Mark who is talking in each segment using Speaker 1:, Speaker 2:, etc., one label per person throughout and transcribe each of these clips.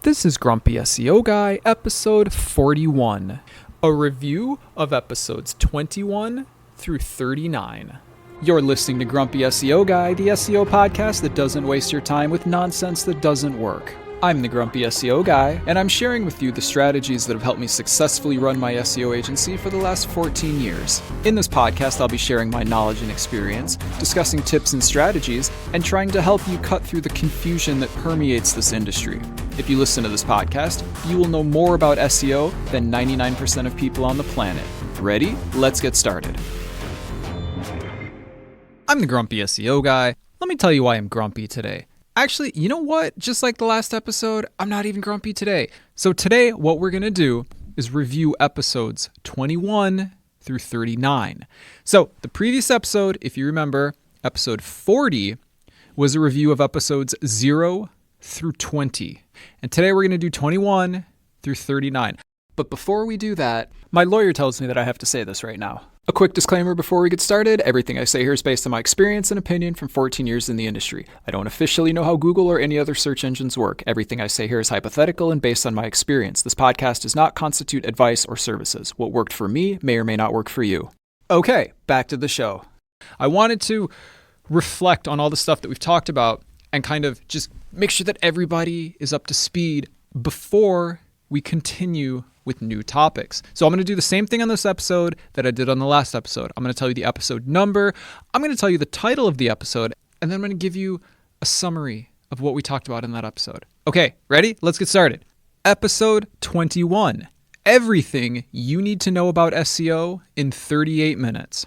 Speaker 1: This is Grumpy SEO Guy, episode 41, a review of episodes 21 through 39. You're listening to Grumpy SEO Guy, the SEO podcast that doesn't waste your time with nonsense that doesn't work. I'm the Grumpy SEO Guy, and I'm sharing with you the strategies that have helped me successfully run my SEO agency for the last 14 years. In this podcast, I'll be sharing my knowledge and experience, discussing tips and strategies, and trying to help you cut through the confusion that permeates this industry. If you listen to this podcast, you will know more about SEO than 99% of people on the planet. Ready? Let's get started. I'm the Grumpy SEO Guy. Let me tell you why I'm grumpy today. Actually, you know what? Just like the last episode, I'm not even grumpy today. So today, what we're going to do is review episodes 21 through 39. So the previous episode, if you remember, episode 40, was a review of episodes 0 through 20. And today we're going to do 21 through 39. But before we do that, my lawyer tells me that I have to say this right now. A quick disclaimer before we get started. Everything I say here is based on my experience and opinion from 14 years in the industry. I don't officially know how Google or any other search engines work. Everything I say here is hypothetical and based on my experience. This podcast does not constitute advice or services. What worked for me may or may not work for you. Okay, back to the show. I wanted to reflect on all the stuff that we've talked about and kind of just make sure that everybody is up to speed before we continue with new topics. So I'm going to do the same thing on this episode that I did on the last episode. I'm going to tell you the episode number, I'm going to tell you the title of the episode, and then I'm going to give you a summary of what we talked about in that episode. Okay, ready? Let's get started. Episode 21. Everything you need to know about SEO in 38 minutes.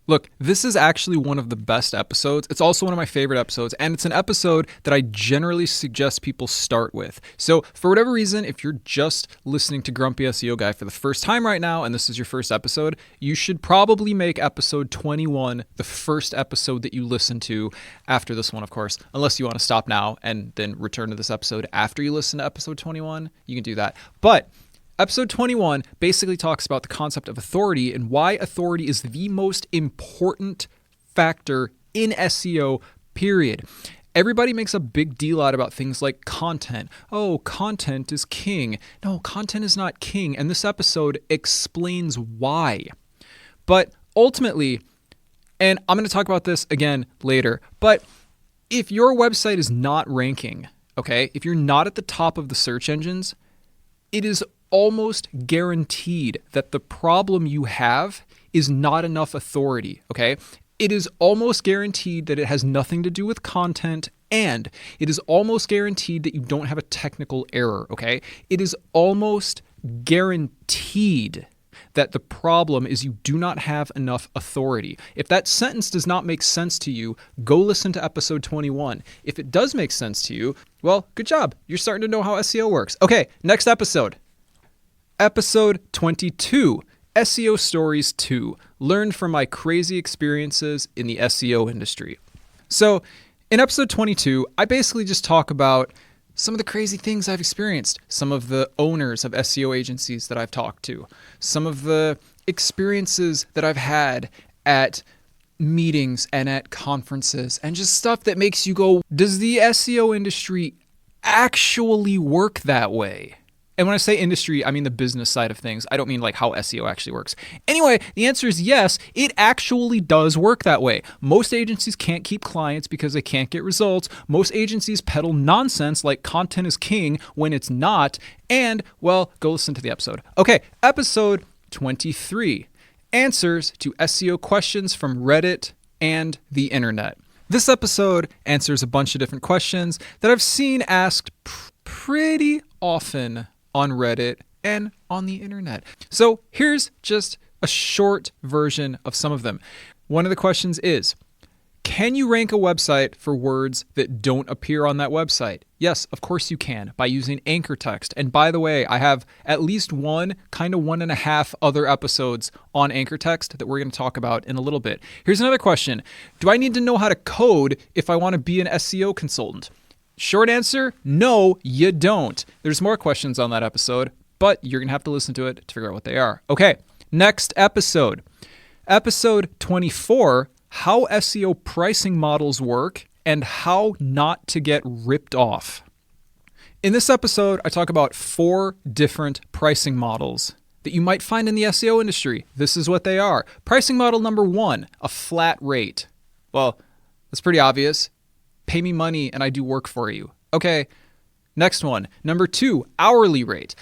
Speaker 1: Look, this is actually one of the best episodes. It's also one of my favorite episodes, and it's an episode that I generally suggest people start with. So for whatever reason, if you're just listening to Grumpy SEO Guy for the first time right now, and this is your first episode, you should probably make episode 21 the first episode that you listen to after this one, of course, unless you want to stop now and then return to this episode after you listen to episode 21, you can do that. But episode 21 basically talks about the concept of authority and why authority is the most important factor in SEO, period. Everybody makes a big deal out about things like content. Oh, content is king. No, content is not king. And this episode explains why. But ultimately, and I'm going to talk about this again later, but if your website is not ranking, okay, if you're not at the top of the search engines, it is almost guaranteed that the problem you have is not enough authority, okay? It is almost guaranteed that it has nothing to do with content, and it is almost guaranteed that you don't have a technical error, okay? It is almost guaranteed that the problem is you do not have enough authority. If that sentence does not make sense to you, go listen to episode 21. If it does make sense to you, well, good job. You're starting to know how SEO works. Okay, next episode. Episode 22, SEO Stories 2, learned from my crazy experiences in the SEO industry. So in episode 22, I basically just talk about some of the crazy things I've experienced, some of the owners of SEO agencies that I've talked to, some of the experiences that I've had at meetings and at conferences, and just stuff that makes you go, does the SEO industry actually work that way? And when I say industry, I mean the business side of things. I don't mean like how SEO actually works. Anyway, the answer is yes, it actually does work that way. Most agencies can't keep clients because they can't get results. Most agencies peddle nonsense like content is king when it's not. And, well, go listen to the episode. Okay, episode 23, answers to SEO questions from Reddit and the internet. This episode answers a bunch of different questions that I've seen asked pretty often on Reddit and on the internet. So here's just a short version of some of them. One of the questions is, can you rank a website for words that don't appear on that website? Yes, of course you can, by using anchor text. And by the way, I have at least one and a half other episodes on anchor text that we're going to talk about in a little bit. Here's another question. Do I need to know how to code if I want to be an SEO consultant? Short answer, no, you don't. There's more questions on that episode, but you're going to have to listen to it to figure out what they are. Okay, next episode. Episode 24, how SEO pricing models work and how not to get ripped off. In this episode, I talk about 4 different pricing models that you might find in the SEO industry. This is what they are. Pricing model number 1, a flat rate. Well, that's pretty obvious. Pay me money and I do work for you. Okay, next one. Number 2, hourly rate.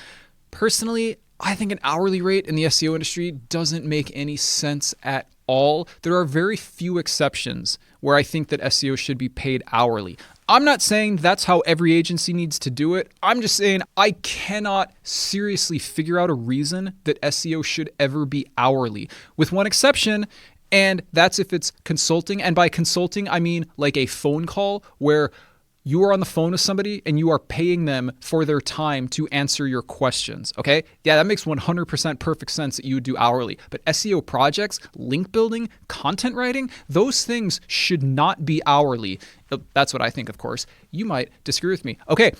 Speaker 1: Personally, I think an hourly rate in the SEO industry doesn't make any sense at all. There are very few exceptions where I think that SEO should be paid hourly. I'm not saying that's how every agency needs to do it. I'm just saying I cannot seriously figure out a reason that SEO should ever be hourly, with one exception, and that's if it's consulting. And by consulting, I mean like a phone call where you are on the phone with somebody and you are paying them for their time to answer your questions, okay? Yeah, that makes 100% perfect sense that you would do hourly. But SEO projects, link building, content writing, those things should not be hourly. That's what I think, of course. You might disagree with me. Okay,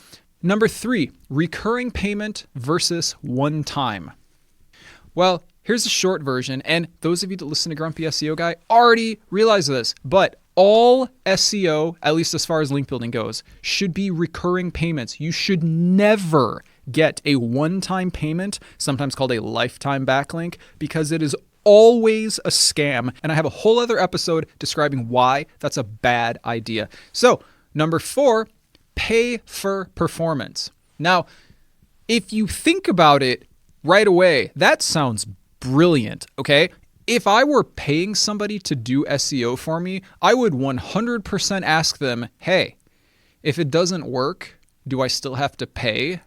Speaker 1: number 3, recurring payment versus one time. Well, here's a short version, and those of you that listen to Grumpy SEO Guy already realize this, but all SEO, at least as far as link building goes, should be recurring payments. You should never get a one-time payment, sometimes called a lifetime backlink, because it is always a scam. And I have a whole other episode describing why that's a bad idea. So, number 4, pay for performance. Now, if you think about it right away, that sounds brilliant, okay? If I were paying somebody to do SEO for me, I would 100% ask them, hey, if it doesn't work, do I still have to pay?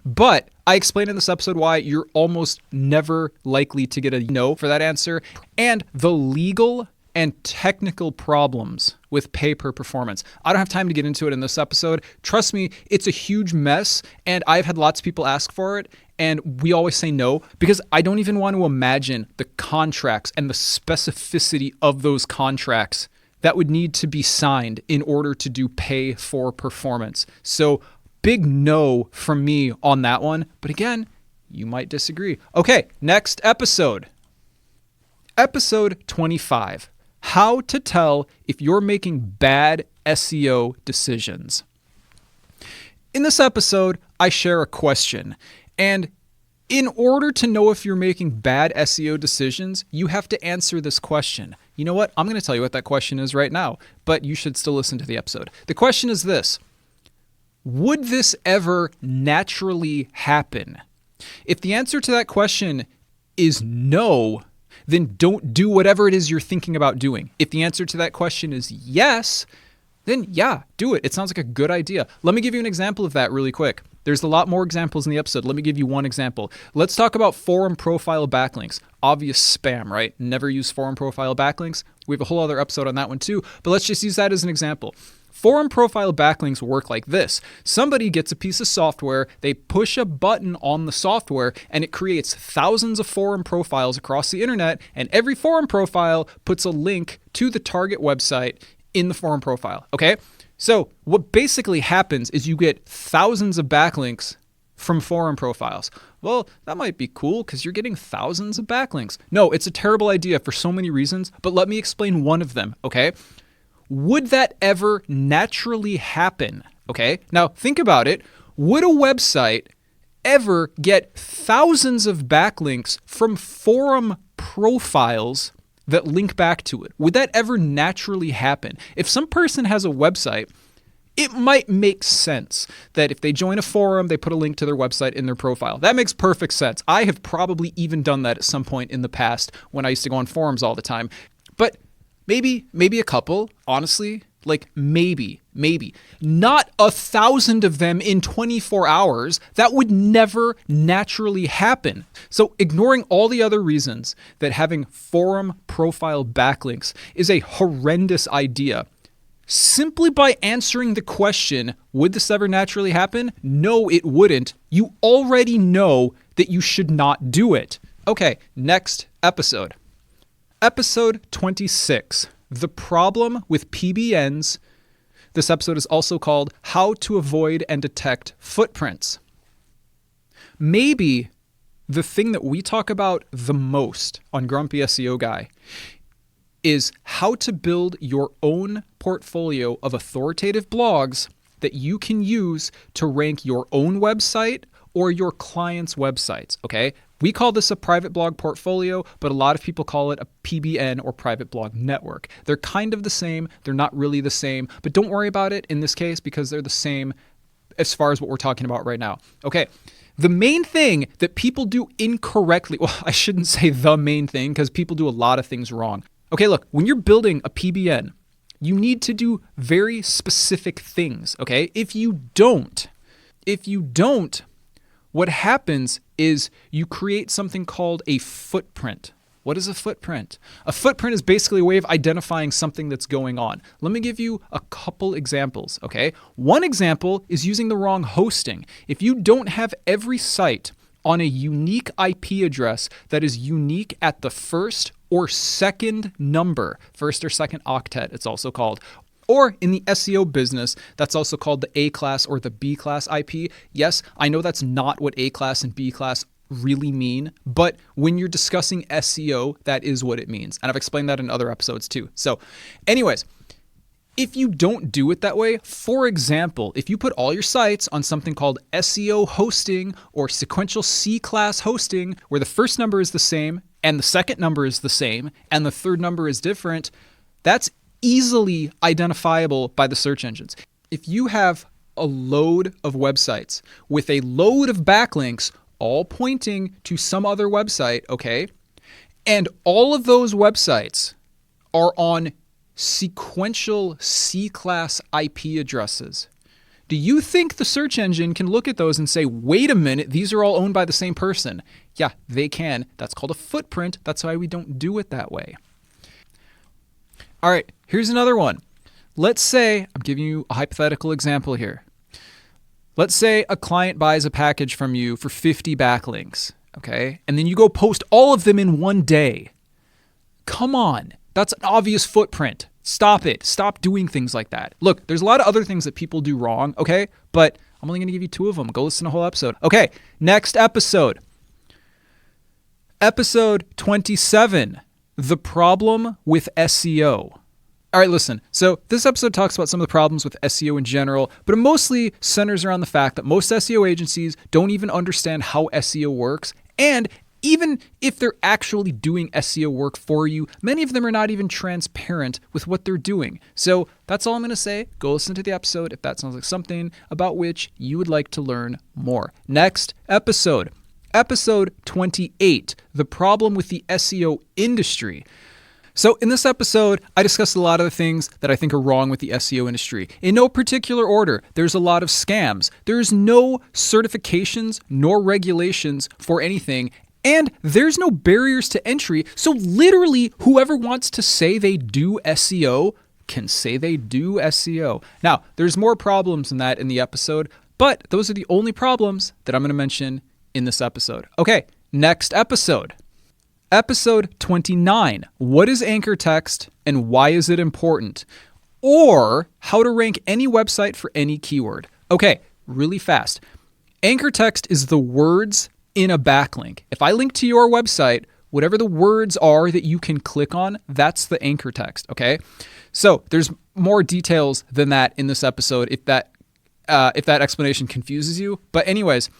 Speaker 1: But I explained in this episode why you're almost never likely to get a no for that answer, and the legal and technical problems with pay per performance. I don't have time to get into it in this episode. Trust me, it's a huge mess, and I've had lots of people ask for it, and we always say no because I don't even want to imagine the contracts and the specificity of those contracts that would need to be signed in order to do pay for performance. So big no from me on that one. But again, you might disagree. Okay, next episode. Episode 25. How to tell if you're making bad SEO decisions. In this episode, I share a question. And in order to know if you're making bad SEO decisions, you have to answer this question. You know what? I'm going to tell you what that question is right now, but you should still listen to the episode. The question is this: would this ever naturally happen? If the answer to that question is no, then don't do whatever it is you're thinking about doing. If the answer to that question is yes, then yeah, do it. It sounds like a good idea. Let me give you an example of that really quick. There's a lot more examples in the episode. Let me give you one example. Let's talk about forum profile backlinks. Obvious spam, right? Never use forum profile backlinks. We have a whole other episode on that one too, but let's just use that as an example. Forum profile backlinks work like this. Somebody gets a piece of software, they push a button on the software, and it creates thousands of forum profiles across the internet, and every forum profile puts a link to the target website in the forum profile, okay? So what basically happens is you get thousands of backlinks from forum profiles. Well, that might be cool because you're getting thousands of backlinks. No, it's a terrible idea for so many reasons, but let me explain one of them, okay? Would that ever naturally happen? Okay, now think about it. Would a website ever get thousands of backlinks from forum profiles that link back to it? Would that ever naturally happen? If some person has a website, it might make sense that if they join a forum, they put a link to their website in their profile. That makes perfect sense. I have probably even done that at some point in the past when I used to go on forums all the time. But maybe a couple, honestly, like maybe, not 1,000 of them in 24 hours. That would never naturally happen. So ignoring all the other reasons that having forum profile backlinks is a horrendous idea, simply by answering the question, would this ever naturally happen? No, it wouldn't. You already know that you should not do it. Okay, next episode. Episode 26, The Problem with PBNs. This episode is also called How to Avoid and Detect Footprints. Maybe the thing that we talk about the most on Grumpy SEO Guy is how to build your own portfolio of authoritative blogs that you can use to rank your own website or your clients' websites, okay? We call this a private blog portfolio, but a lot of people call it a PBN or private blog network. They're kind of the same. They're not really the same, but don't worry about it in this case because they're the same as far as what we're talking about right now. Okay, the main thing that people do incorrectly, well, I shouldn't say the main thing because people do a lot of things wrong. Okay, look, when you're building a PBN, you need to do very specific things, okay? If you don't, what happens is you create something called a footprint. What is a footprint? A footprint is basically a way of identifying something that's going on. Let me give you a couple examples, okay? One example is using the wrong hosting. If you don't have every site on a unique IP address that is unique at the first or second number, first or second octet, it's also called, or in the SEO business, that's also called the A class or the B class IP. Yes, I know that's not what A class and B class really mean, but when you're discussing SEO, that is what it means. And I've explained that in other episodes too. So anyways, if you don't do it that way, for example, if you put all your sites on something called SEO hosting or sequential C-class hosting, where the first number is the same and the second number is the same and the third number is different, that's easily identifiable by the search engines. If you have a load of websites with a load of backlinks all pointing to some other website, okay, and all of those websites are on sequential C-class IP addresses, do you think the search engine can look at those and say, wait a minute, these are all owned by the same person? Yeah, they can. That's called a footprint. That's why we don't do it that way. All right, here's another one. Let's say, I'm giving you a hypothetical example here. Let's say a client buys a package from you for 50 backlinks, okay? And then you go post all of them in one day. Come on, that's an obvious footprint. Stop it. Stop doing things like that. Look, there's a lot of other things that people do wrong, okay? But I'm only going to give you 2 of them. Go listen to the whole episode. Okay, next episode. Episode 27, the problem with SEO. All right, listen. So this episode talks about some of the problems with SEO in general, but it mostly centers around the fact that most SEO agencies don't even understand how SEO works. And even if they're actually doing SEO work for you, many of them are not even transparent with what they're doing. So that's all I'm going to say. Go listen to the episode if that sounds like something about which you would like to learn more. Next episode. Episode 28, the problem with the SEO industry. So in this episode, I discussed a lot of the things that I think are wrong with the SEO industry. In no particular order, there's a lot of scams. There's no certifications nor regulations for anything, and there's no barriers to entry. So literally, whoever wants to say they do SEO can say they do SEO. Now, there's more problems than that in the episode, but those are the only problems that I'm going to mention in this episode. Okay, next episode. Episode 29, what is anchor text and why is it important? Or how to rank any website for any keyword. Okay, really fast. Anchor text is the words in a backlink. If I link to your website, whatever the words are that you can click on, that's the anchor text, okay? So there's more details than that in this episode if that explanation confuses you. But anyways,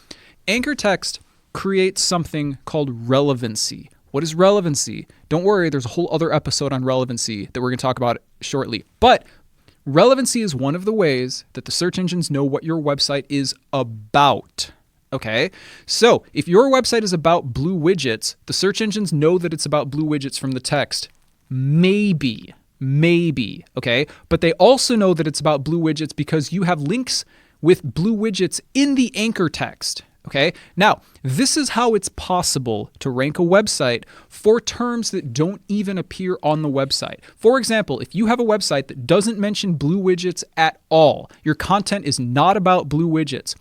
Speaker 1: anchor text creates something called relevancy. What is relevancy? Don't worry, there's a whole other episode on relevancy that we're going to talk about shortly. But relevancy is one of the ways that the search engines know what your website is about. Okay? So if your website is about blue widgets, the search engines know that it's about blue widgets from the text. Maybe, okay? But they also know that it's about blue widgets because you have links with blue widgets in the anchor text. Okay, now this is how it's possible to rank a website for terms that don't even appear on the website. For example, if you have a website that doesn't mention blue widgets at all, your content is not about blue widgets.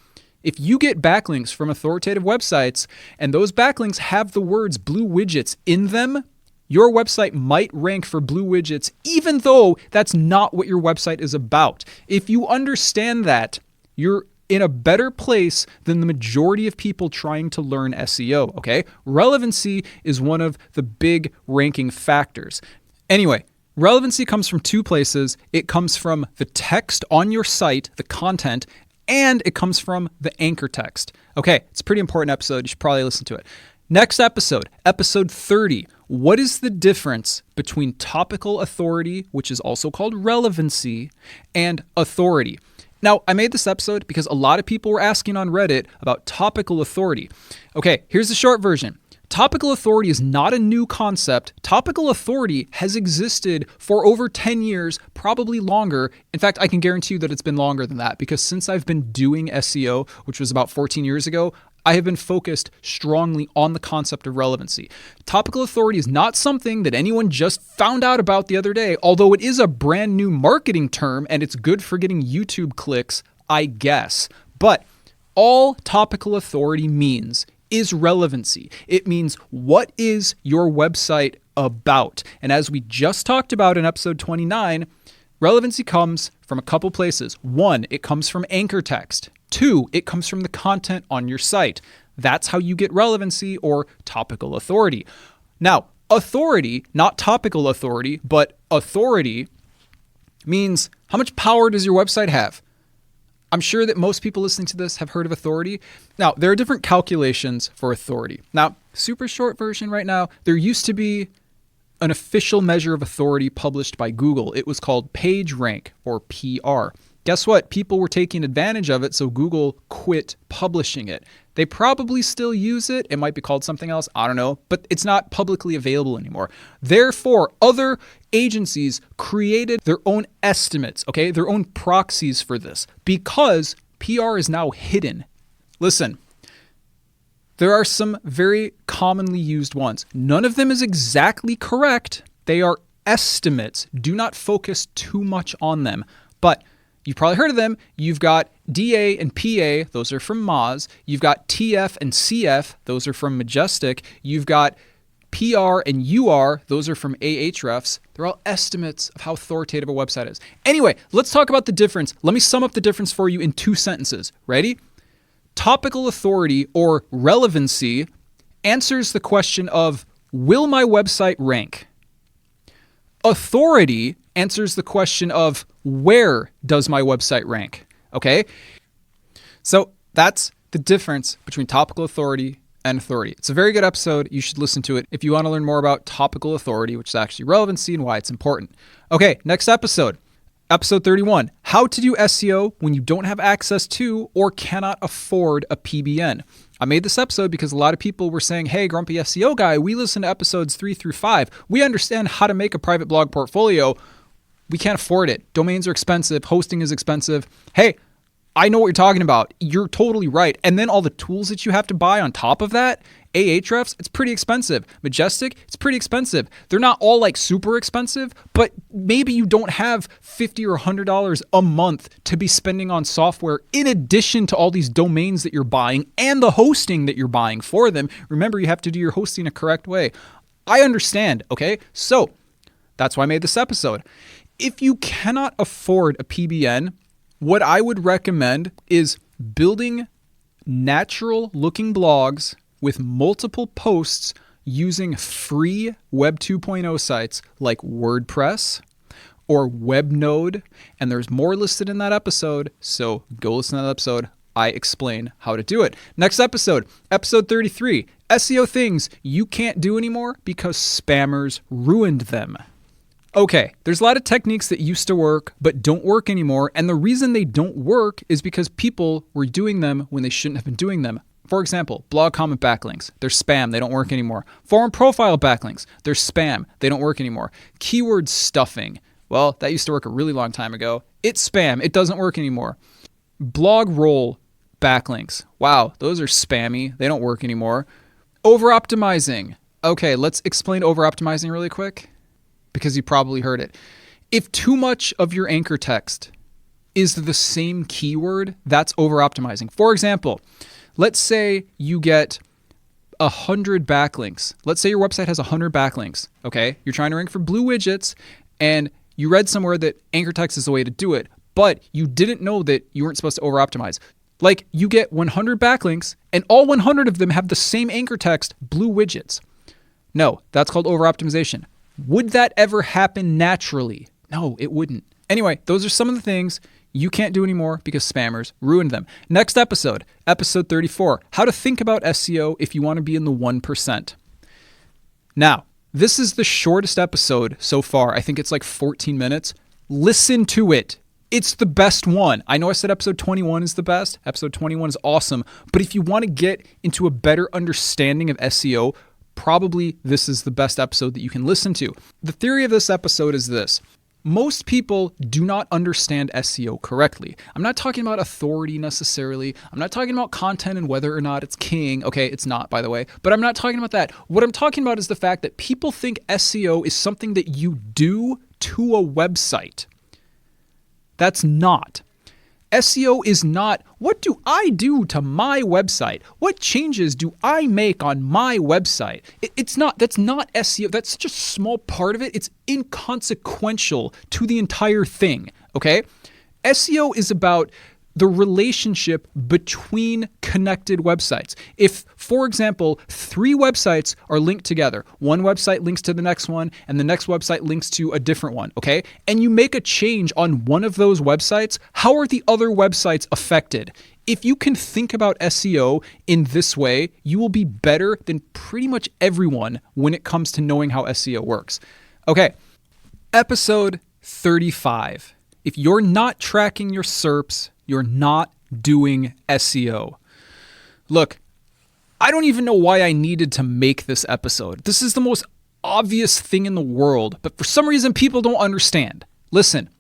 Speaker 1: If you get backlinks from authoritative websites and those backlinks have the words blue widgets in them, your website might rank for blue widgets even though that's not what your website is about. If you understand that, you're in a better place than the majority of people trying to learn SEO, okay? Relevancy is one of the big ranking factors. Anyway, Relevancy comes from two places. It comes from the text on your site, the content, and it comes from the anchor text. Okay, it's a pretty important episode. You should probably listen to it. Next episode, episode 30. What is the difference between topical authority, which is also called relevancy, and authority? Now, I made this episode because a lot of people were asking on Reddit about topical authority. Okay, here's the short version. Topical authority is not a new concept. Topical authority has existed for over 10 years, probably longer. In fact, I can guarantee you that it's been longer than that because since I've been doing SEO, which was about 14 years ago, I have been focused strongly on the concept of relevancy. Topical authority is not something that anyone just found out about the other day, although it is a brand new marketing term and it's good for getting YouTube clicks, I guess. But all topical authority means is relevancy. It means what is your website about? And as we just talked about in episode 29, relevancy comes from a couple places. One, it comes from anchor text. Two, it comes from the content on your site. That's how you get relevancy or topical authority. Now, authority, not topical authority, but authority means how much power does your website have? I'm sure that most people listening to this have heard of authority. Now, there are different calculations for authority. Now, super short version right now, there used to be an official measure of authority published by Google. It was called PageRank or PR. Guess what? People were taking advantage of it, so Google quit publishing it. They probably still use it. It might be called something else. I don't know, but it's not publicly available anymore. Therefore, other agencies created their own estimates, okay? Their own proxies for this because PR is now hidden. Listen, there are some very commonly used ones. None of them is exactly correct. They are estimates. Do not focus too much on them. But you've probably heard of them. You've got DA and PA. Those are from Moz. You've got TF and CF. Those are from Majestic. You've got PR and UR. Those are from Ahrefs. They're all estimates of how authoritative a website is. Anyway, let's talk about the difference. Let me sum up the difference for you in 2 sentences. Ready? Topical authority or relevancy answers the question of, will my website rank? Authority answers the question of, where does my website rank? Okay? So that's the difference between topical authority and authority. It's a very good episode. You should listen to it if you want to learn more about topical authority, which is actually relevancy and why it's important. Okay, next episode. Episode 31, how to do SEO when you don't have access to or cannot afford a PBN. I made this episode because a lot of people were saying, hey, Grumpy SEO guy, we listen to episodes 3 through 5. We understand how to make a private blog portfolio. We can't afford it. Domains are expensive. Hosting is expensive. Hey, I know what you're talking about. You're totally right. And then all the tools that you have to buy on top of that, Ahrefs, it's pretty expensive. Majestic, it's pretty expensive. They're not all like super expensive, but maybe you don't have $50 or $100 a month to be spending on software in addition to all these domains that you're buying and the hosting that you're buying for them. Remember, you have to do your hosting a correct way. I understand, okay? So that's why I made this episode. If you cannot afford a PBN, what I would recommend is building natural looking blogs with multiple posts using free Web 2.0 sites like WordPress or WebNode. And there's more listed in that episode. So go listen to that episode. I explain how to do it. Next episode, episode 33, SEO things you can't do anymore because spammers ruined them. Okay, there's a lot of techniques that used to work but don't work anymore. And the reason they don't work is because people were doing them when they shouldn't have been doing them. For example, blog comment backlinks, they're spam, they don't work anymore. Forum profile backlinks, they're spam, they don't work anymore. Keyword stuffing, well, that used to work a really long time ago. It's spam, it doesn't work anymore. Blog roll backlinks, wow, those are spammy, they don't work anymore. Over-optimizing, okay, let's explain over-optimizing really quick because you probably heard it. If too much of your anchor text is the same keyword, that's over-optimizing. For example, let's say you get 100 backlinks. Let's say your website has 100 backlinks, okay? You're trying to rank for blue widgets, and you read somewhere that anchor text is the way to do it, but you didn't know that you weren't supposed to over-optimize. Like, you get 100 backlinks, and all 100 of them have the same anchor text, blue widgets. No, that's called over-optimization. Would that ever happen naturally? No, it wouldn't. Anyway, those are some of the things you can't do anymore because spammers ruined them. Next episode, episode 34, how to think about SEO if you want to be in the 1%. Now, this is the shortest episode so far. I think it's like 14 minutes. Listen to it. It's the best one. I know I said episode 21 is the best. Episode 21 is awesome. But if you want to get into a better understanding of SEO, probably this is the best episode that you can listen to. The theory of this episode is this. Most people do not understand SEO correctly. I'm not talking about authority necessarily. I'm not talking about content and whether or not it's king. Okay, it's not, by the way. But I'm not talking about that. What I'm talking about is the fact that people think SEO is something that you do to a website. That's not. SEO is not, what do I do to my website? What changes do I make on my website? It's not, that's not SEO. That's such a small part of it. It's inconsequential to the entire thing, okay? SEO is about the relationship between connected websites. If, for example, 3 websites are linked together, one website links to the next one, and the next website links to a different one, okay? And you make a change on one of those websites, how are the other websites affected? If you can think about SEO in this way, you will be better than pretty much everyone when it comes to knowing how SEO works. Okay, episode 35. If you're not tracking your SERPs, you're not doing SEO. Look, I don't even know why I needed to make this episode. This is the most obvious thing in the world, but for some reason people don't understand. Listen.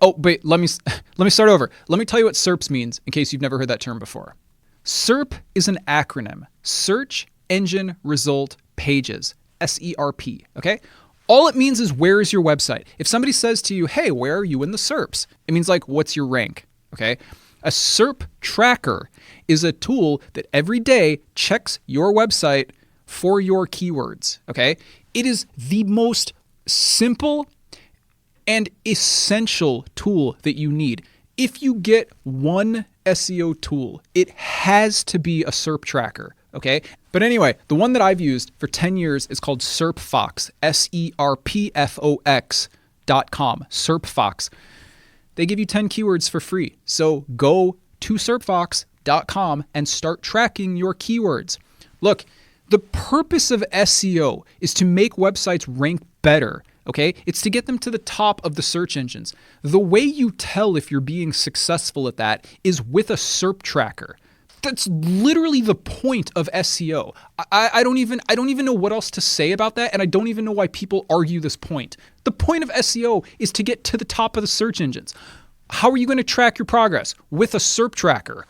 Speaker 1: Oh, wait, let me start over. Let me tell you what SERPs means in case you've never heard that term before. SERP is an acronym. Search Engine Result Pages. SERP, okay? All it means is where is your website? If somebody says to you, hey, where are you in the SERPs? It means like, what's your rank? Okay. A SERP tracker is a tool that every day checks your website for your keywords. Okay. It is the most simple and essential tool that you need. If you get one SEO tool, it has to be a SERP tracker. Okay. But anyway, the one that I've used for 10 years is called SERPFox, SERPFOX.com, SERPFox. They give you 10 keywords for free. So go to SERPFox.com and start tracking your keywords. Look, the purpose of SEO is to make websites rank better, okay? It's to get them to the top of the search engines. The way you tell if you're being successful at that is with a SERP tracker. That's literally the point of SEO. I don't even know what else to say about that, and I don't even know why people argue this point. The point of SEO is to get to the top of the search engines. How are you going to track your progress? With a SERP tracker.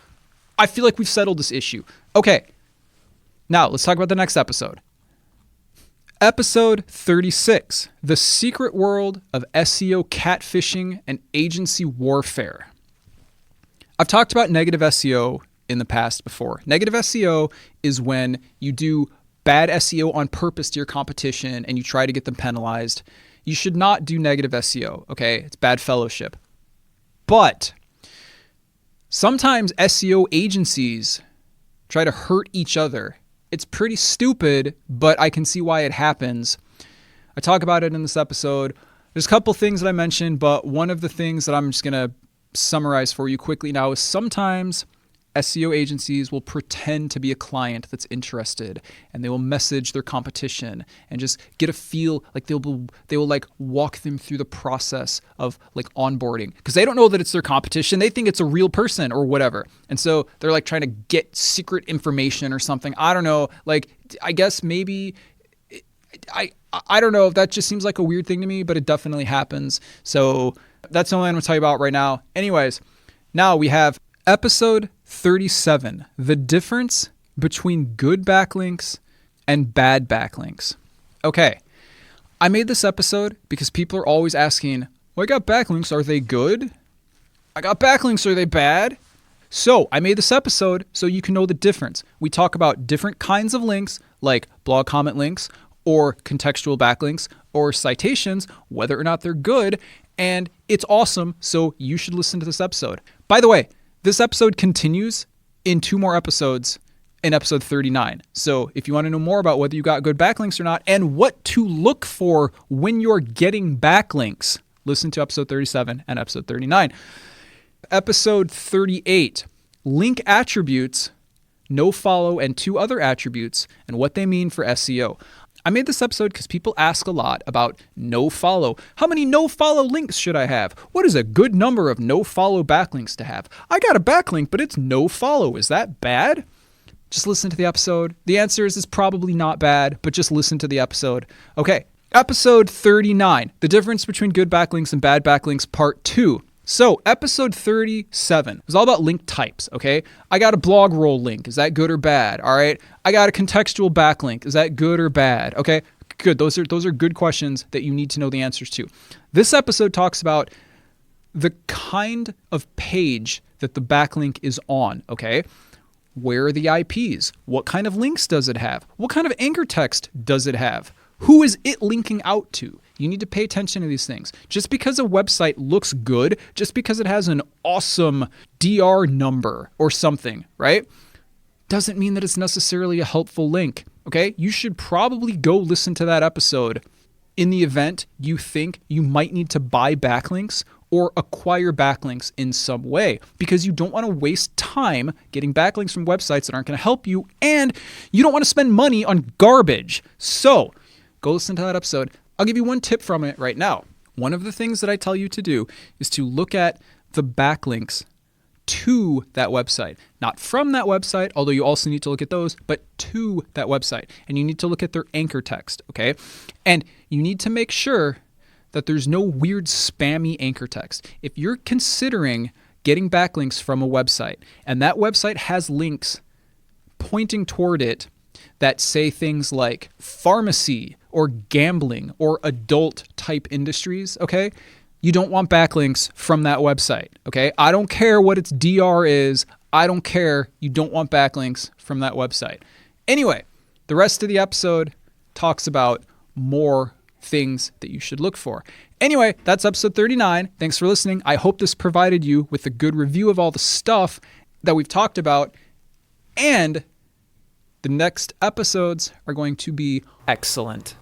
Speaker 1: I feel like we've settled this issue. Okay, now let's talk about the next episode. Episode 36, The Secret World of SEO Catfishing and Agency Warfare. I've talked about negative SEO in the past before. Negative SEO is when you do bad SEO on purpose to your competition and you try to get them penalized. You should not do negative SEO, okay? It's bad fellowship. But sometimes SEO agencies try to hurt each other. It's pretty stupid, but I can see why it happens. I talk about it in this episode. There's a couple things that I mentioned, but one of the things that I'm just going to summarize for you quickly now is sometimes SEO agencies will pretend to be a client that's interested, and they will message their competition and just get a feel like they will like walk them through the process of like onboarding, because they don't know that it's their competition. They think it's a real person or whatever. And so they're like trying to get secret information or something. I don't know. Like, I guess maybe I don't know. That just seems like a weird thing to me, but it definitely happens. So that's the only one I'm going to tell you about right now. Anyways, now we have episode 37, the difference between good backlinks and bad backlinks. Okay, I made this episode because people are always asking, well, I got backlinks, are they good? I got backlinks, are they bad? So I made this episode so you can know the difference. We talk about different kinds of links, like blog comment links or contextual backlinks or citations, whether or not they're good, and it's awesome, so you should listen to this episode. By the way, this episode continues in 2 more episodes in episode 39. So if you want to know more about whether you got good backlinks or not and what to look for when you're getting backlinks, listen to episode 37 and episode 39. Episode 38, link attributes, nofollow, and 2 other attributes and what they mean for SEO. I made this episode because people ask a lot about nofollow. How many nofollow links should I have? What is a good number of nofollow backlinks to have? I got a backlink, but it's nofollow. Is that bad? Just listen to the episode. The answer is it's probably not bad, but just listen to the episode. Okay, episode 39, the difference between good backlinks and bad backlinks, part 2. So episode 37 was all about link types, okay? I got a blog roll link. Is that good or bad? All right. I got a contextual backlink. Is that good or bad? Okay, good. Those are good questions that you need to know the answers to. This episode talks about the kind of page that the backlink is on, okay? Where are the IPs? What kind of links does it have? What kind of anchor text does it have? Who is it linking out to? You need to pay attention to these things. Just because a website looks good, just because it has an awesome DR number or something, right, doesn't mean that it's necessarily a helpful link, okay? You should probably go listen to that episode in the event you think you might need to buy backlinks or acquire backlinks in some way, because you don't want to waste time getting backlinks from websites that aren't going to help you, and you don't want to spend money on garbage. So go listen to that episode. I'll give you one tip from it right now. One of the things that I tell you to do is to look at the backlinks to that website. Not from that website, although you also need to look at those, but to that website. And you need to look at their anchor text, okay? And you need to make sure that there's no weird spammy anchor text. If you're considering getting backlinks from a website and that website has links pointing toward it that say things like pharmacy or gambling or adult type industries, okay? You don't want backlinks from that website, okay? I don't care what its DR is. I don't care. You don't want backlinks from that website. Anyway, the rest of the episode talks about more things that you should look for. Anyway, that's episode 39. Thanks for listening. I hope this provided you with a good review of all the stuff that we've talked about, and the next episodes are going to be excellent.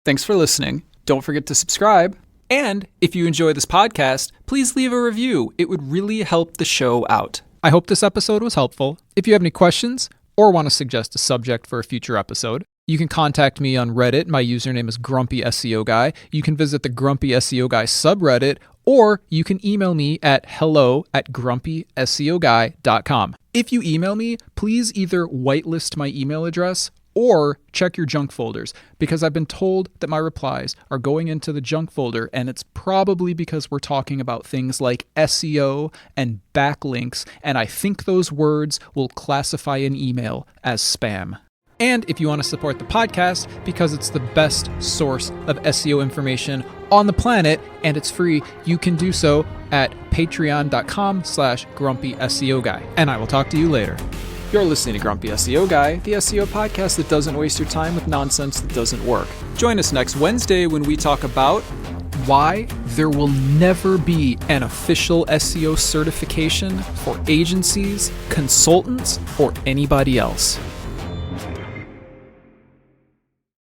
Speaker 1: Thanks for listening. Don't forget to subscribe. And if you enjoy this podcast, please leave a review. It would really help the show out. I hope this episode was helpful. If you have any questions or want to suggest a subject for a future episode, you can contact me on Reddit. My username is Grumpy SEO Guy. You can visit the Grumpy SEO Guy subreddit, or you can email me at hello@grumpyseoguy.com. If you email me, please either whitelist my email address or check your junk folders, because I've been told that my replies are going into the junk folder, and it's probably because we're talking about things like SEO and backlinks, and I think those words will classify an email as spam. And if you want to support the podcast, because it's the best source of SEO information on the planet and it's free, you can do so at patreon.com/grumpy SEO Guy. And I will talk to you later. You're listening to Grumpy SEO Guy, the SEO podcast that doesn't waste your time with nonsense that doesn't work. Join us next Wednesday when we talk about why there will never be an official SEO certification for agencies, consultants, or anybody else.